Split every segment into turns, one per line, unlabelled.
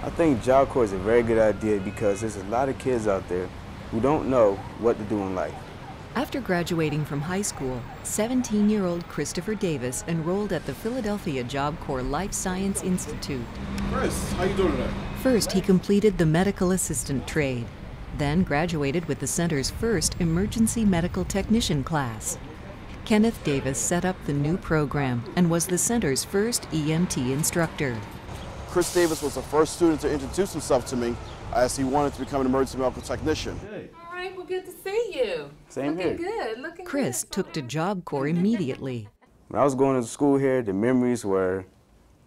I think Job Corps is a very good idea because there's a lot of kids out there who don't know what to do in life.
After graduating from high school, 17-year-old Christopher Davis enrolled at the Philadelphia Job Corps Life Science Institute.
Chris, how you doing today?
First, he completed the medical assistant trade, then graduated with the center's first emergency medical technician class. Kenneth Davis set up the new program and was the center's first EMT instructor.
Chris Davis was the first student to introduce himself to me as he wanted to become an emergency medical technician.
All right, well, good to see you.
Same here.
Looking good, looking
Chris
good.
took to Job Corps immediately.
When I was going to school here, the memories were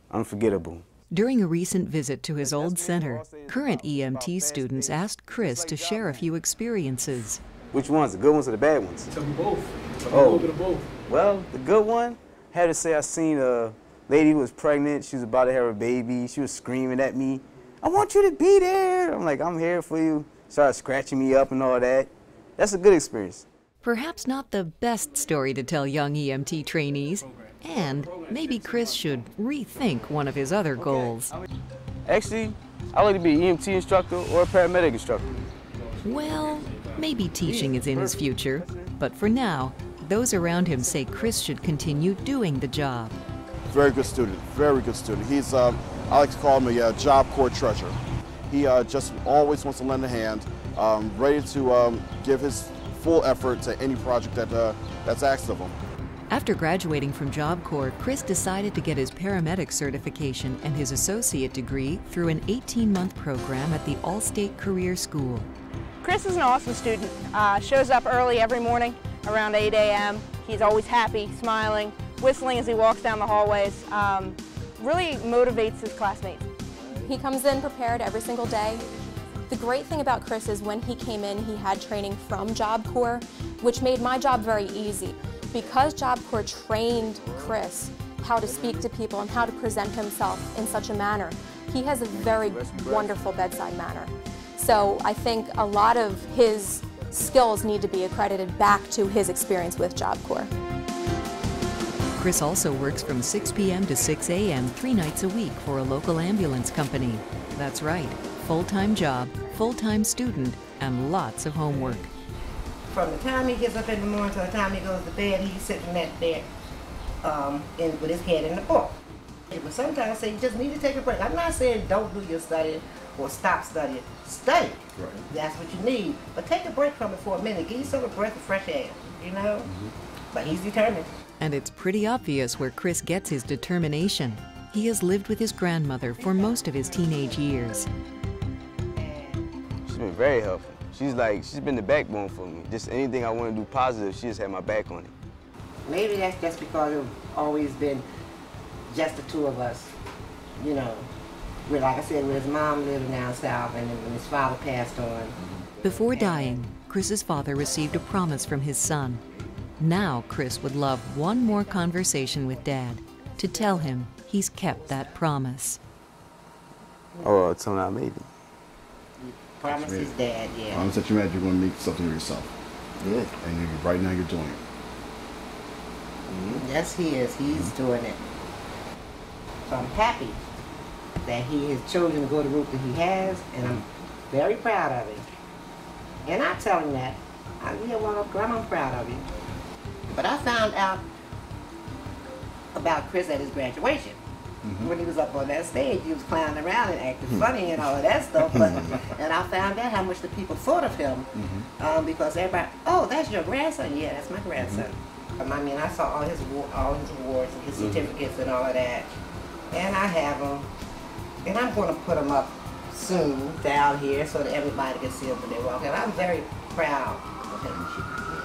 unforgettable.
During a recent visit to his old center, current EMT students asked Chris to share a few experiences.
Which ones, the good ones or the bad ones?
Tell me both. Tell me
Oh.
a little bit of both.
Well, the good one, had to say I seen a lady who was pregnant. She was about to have a baby. She was screaming at me, "I want you to be there." I'm like, "I'm here for you." Started scratching me up and all that. That's a good experience.
Perhaps not the best story to tell young EMT trainees, and maybe Chris should rethink one of his other goals.
Actually, I'd like to be an EMT instructor or a paramedic instructor.
Well, maybe teaching is in his future, but for now, those around him say Chris should continue doing the job.
Very good student, very good student. He's, I like to call him a Job Corps treasure. He just always wants to lend a hand, ready to give his full effort to any project that's asked of him.
After graduating from Job Corps, Chris decided to get his paramedic certification and his associate degree through an 18-month program at the All-State Career School.
Chris is an awesome student. Shows up early every morning around 8 a.m. He's always happy, smiling, whistling as he walks down the hallways. Really motivates his classmates.
He comes in prepared every single day. The great thing about Chris is when he came in, he had training from Job Corps, which made my job very easy. Because Job Corps trained Chris how to speak to people and how to present himself in such a manner, he has a very wonderful bedside manner. So I think a lot of his skills need to be accredited back to his experience with Job Corps.
Chris also works from 6 p.m. to 6 a.m. 3 nights a week for a local ambulance company. That's right, full-time job, full-time student, and lots of homework.
From the time he gets up in the morning to the time he goes to bed, he's sitting in that bed with his head in the book. But sometimes I say you just need to take a break. I'm not saying don't do your studying or stop studying. Study. Right. That's what you need. But take a break from it for a minute. Give yourself a breath of fresh air, you know? But he's determined.
And it's pretty obvious where Chris gets his determination. He has lived with his grandmother for most of his teenage years.
She's been very helpful. She's been the backbone for me. Just anything I want to do positive, she just had my back on it.
Maybe that's just because it's always been just the two of us, you know. Like I said, with his mom living down south and then when his father passed on.
Before dying, Chris's father received a promise from his son. Now Chris would love one more conversation with Dad to tell him he's kept that promise.
Oh, until now, maybe.
Promise his dad, yeah.
Promise that you're going to make something of yourself.
Yeah.
And right now you're doing it.
Yes, he is. He's doing it. So I'm happy that he has chosen to go the route that he has, and I'm very proud of him. And I tell him that. I'm proud of you. But I found out about Chris at his graduation. When he was up on that stage, he was clowning around and acting funny and all of that stuff. But, and I found out how much the people thought of him because everybody, oh, that's your grandson? Yeah, that's my grandson. I mean, I saw all his awards and his certificates and all of that. And I have them. And I'm going to put them up soon down here so that everybody can see them when they walk in. I'm very proud of him.